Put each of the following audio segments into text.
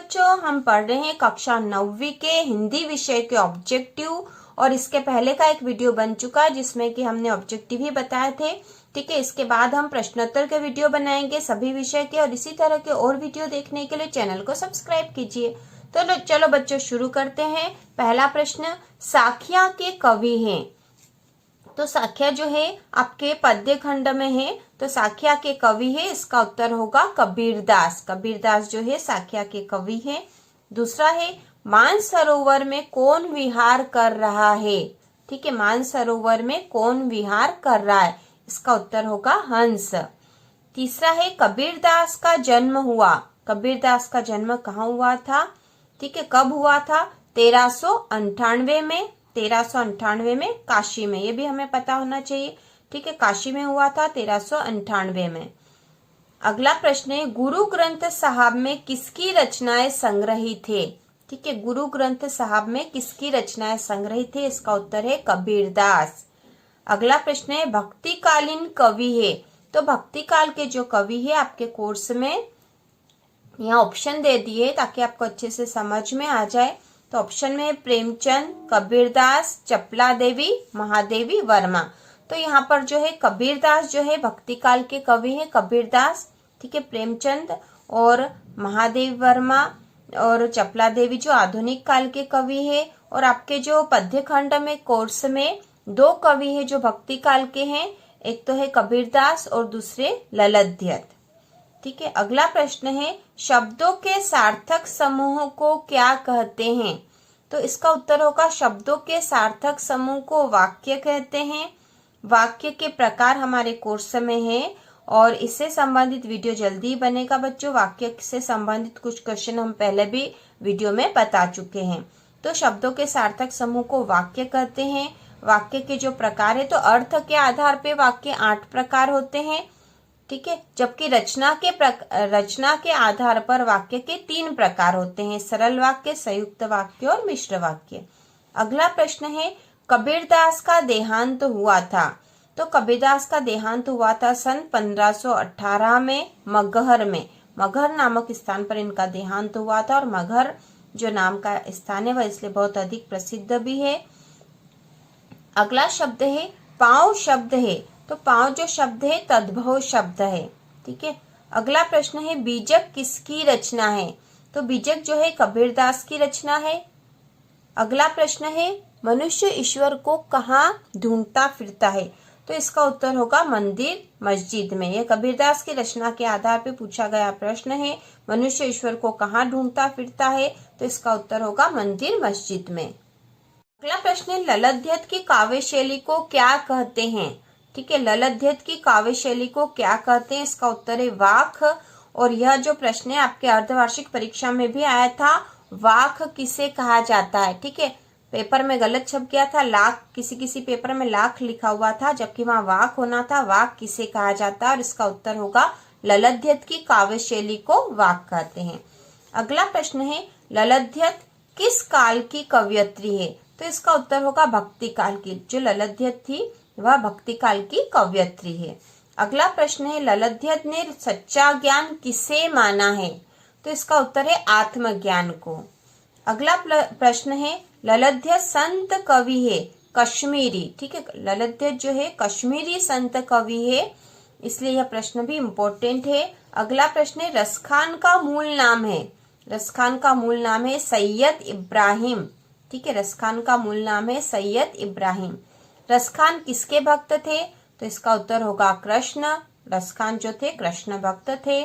बच्चों, हम पढ़ रहे हैं कक्षा 9वीं के हिंदी विषय के ऑब्जेक्टिव। और इसके पहले का एक वीडियो बन चुका है जिसमें कि हमने ऑब्जेक्टिव ही बताए थे। ठीक है, इसके बाद हम प्रश्नोत्तर के वीडियो बनाएंगे सभी विषय के, और इसी तरह के और वीडियो देखने के लिए चैनल को सब्सक्राइब कीजिए। तो चलो बच्चों शुरू करते हैं। पहला प्रश्न, साखिया के कवि हैं। तो साखिया जो है आपके पद्य खंड में है, तो साखिया के कवि है, इसका उत्तर होगा कबीरदास। कबीरदास जो है साखिया के कवि है। दूसरा है, मानसरोवर में कौन विहार कर रहा है। ठीक है, मानसरोवर में कौन विहार कर रहा है, इसका उत्तर होगा हंस। तीसरा है, कबीरदास का जन्म हुआ। कबीरदास का जन्म कहाँ हुआ था? ठीक है, कब हुआ था? 1398 में। 1398 में काशी में, ये भी हमें पता होना चाहिए। ठीक है, काशी में हुआ था 1398 में। अगला प्रश्न है, गुरु ग्रंथ साहब में किसकी रचनाएं संग्रहित थे। ठीक है, गुरु ग्रंथ साहब में किसकी रचनाएं संग्रहित थे, इसका उत्तर है कबीरदास। अगला प्रश्न है, भक्तिकालीन कवि है। तो भक्तिकाल के जो कवि है आपके कोर्स में यहाँ ऑप्शन दे दिए ताकि आपको अच्छे से समझ में आ जाए। तो ऑप्शन में है प्रेमचंद, कबीरदास, चपला देवी, महादेवी वर्मा। तो यहाँ पर जो है कबीरदास जो है भक्तिकाल के कवि है कबीरदास। ठीक है, प्रेमचंद और महादेवी वर्मा और चपला देवी जो आधुनिक काल के कवि है। और आपके जो पद्य खंड में कोर्स में दो कवि है जो भक्ति काल के हैं, एक तो है कबीरदास और दूसरे ललध्यत। ठीक है, अगला प्रश्न है, शब्दों के सार्थक समूह को क्या कहते हैं। तो इसका उत्तर होगा शब्दों के सार्थक समूह को वाक्य कहते हैं। वाक्य के प्रकार हमारे कोर्स में है और इससे संबंधित वीडियो जल्दी बनेगा बच्चों। वाक्य से संबंधित कुछ क्वेश्चन हम पहले भी वीडियो में बता चुके हैं। तो शब्दों के सार्थक समूह को वाक्य कहते हैं। वाक्य के जो प्रकार है, तो अर्थ के आधार पे वाक्य 8 प्रकार होते हैं। ठीक है, जबकि रचना के आधार पर वाक्य के 3 प्रकार होते हैं, सरल वाक्य, संयुक्त वाक्य और मिश्र वाक्य। अगला प्रश्न है, कबीरदास का देहांत हुआ था। तो कबीरदास का देहांत हुआ था सन 1518 में मगहर में। मगहर नामक स्थान पर इनका देहांत हुआ था, और मगहर जो नाम का स्थान है वह इसलिए बहुत अधिक प्रसिद्ध भी है। अगला शब्द है, पांव शब्द है। तो पांव जो शब्द है तद्भव शब्द है। ठीक है, अगला प्रश्न है, बीजक किसकी रचना है। तो बीजक जो है कबीरदास की रचना है। अगला प्रश्न है, मनुष्य ईश्वर को कहाँ ढूंढता फिरता है। तो इसका उत्तर होगा मंदिर मस्जिद में। यह कबीरदास की रचना के आधार पर पूछा गया प्रश्न है, मनुष्य ईश्वर को कहाँ ढूंढता फिरता है। तो इसका उत्तर होगा मंदिर मस्जिद में। अगला प्रश्न है, ललध्यत की काव्य शैली को क्या कहते हैं। ठीक है, ललध्यत की काव्य शैली को क्या कहते हैं, इसका उत्तर है वाक। और यह जो प्रश्न है आपके अर्धवार्षिक परीक्षा में भी आया था, वाक किसे कहा जाता है। ठीक है, पेपर में गलत छप गया था, लाख, किसी पेपर में लाख लिखा हुआ था जबकि वहां वाक होना था। वाक किसे कहा जाता है, और इसका उत्तर होगा ललध्यत की काव्य शैली को वाक कहते हैं। अगला प्रश्न है, ललध्यत किस काल की कवयित्री है। तो इसका उत्तर होगा भक्ति काल की। जो ललध्यत थी वह भक्ति काल की कवयित्री है। अगला प्रश्न है, ललध्यत ने सच्चा ज्ञान किसे माना है। तो इसका उत्तर है आत्मज्ञान को। अगला प्रश्न है, ललध्यत संत कवि है कश्मीरी। ठीक है, ललध्यत जो है कश्मीरी संत कवि है, इसलिए यह प्रश्न भी इम्पोर्टेंट है। अगला प्रश्न है, रसखान का मूल नाम है। रसखान का मूल नाम है सैयद इब्राहिम। ठीक है, रसखान का मूल नाम है सैयद इब्राहिम। रसखान किसके भक्त थे। तो इसका उत्तर होगा कृष्ण। रसखान जो थे कृष्ण भक्त थे।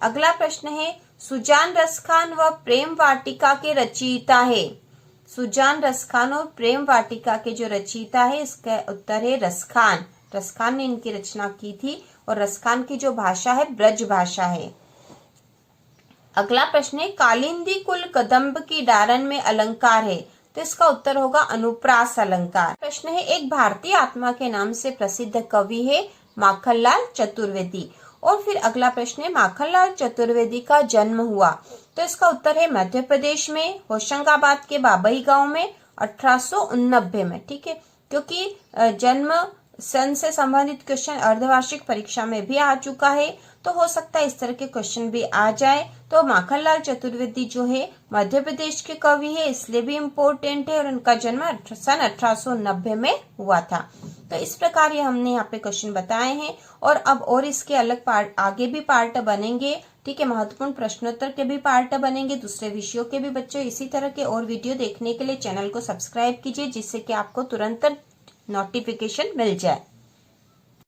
अगला प्रश्न है, सुजान रसखान व प्रेम वाटिका के रचयिता है। सुजान रसखान और प्रेम वाटिका के जो रचयिता है, इसका उत्तर है रसखान। रसखान ने इनकी रचना की थी, और रसखान की जो भाषा है ब्रज भाषा है। अगला प्रश्न है, कालिंदी कुल कदम्ब की डारन में अलंकार है। तो इसका उत्तर होगा अनुप्रास अलंकार। प्रश्न है, एक भारतीय आत्मा के नाम से प्रसिद्ध कवि है माखनलाल चतुर्वेदी। और फिर अगला प्रश्न है, माखनलाल चतुर्वेदी का जन्म हुआ। तो इसका उत्तर है मध्य प्रदेश में होशंगाबाद के बाबई गांव में 1889 में। ठीक है, क्योंकि जन्म सन से संबंधित क्वेश्चन अर्धवार्षिक परीक्षा में भी आ चुका है, तो हो सकता है इस तरह के क्वेश्चन भी आ जाए। तो माखनलाल चतुर्वेदी जो है मध्य प्रदेश के कवि है, इसलिए भी इम्पोर्टेंट है और उनका जन्म सन 1890 में हुआ था। तो इस प्रकार ये हमने यहाँ पे क्वेश्चन बताए हैं और अब और इसके अलग पार्ट आगे भी पार्ट बनेंगे, ठीक है। महत्वपूर्ण प्रश्नोत्तर के भी पार्ट बनेंगे, दूसरे विषयों के भी। बच्चों इसी तरह के और वीडियो देखने के लिए चैनल को सब्सक्राइब कीजिए, जिससे कि आपको तुरंत नोटिफिकेशन मिल जाए।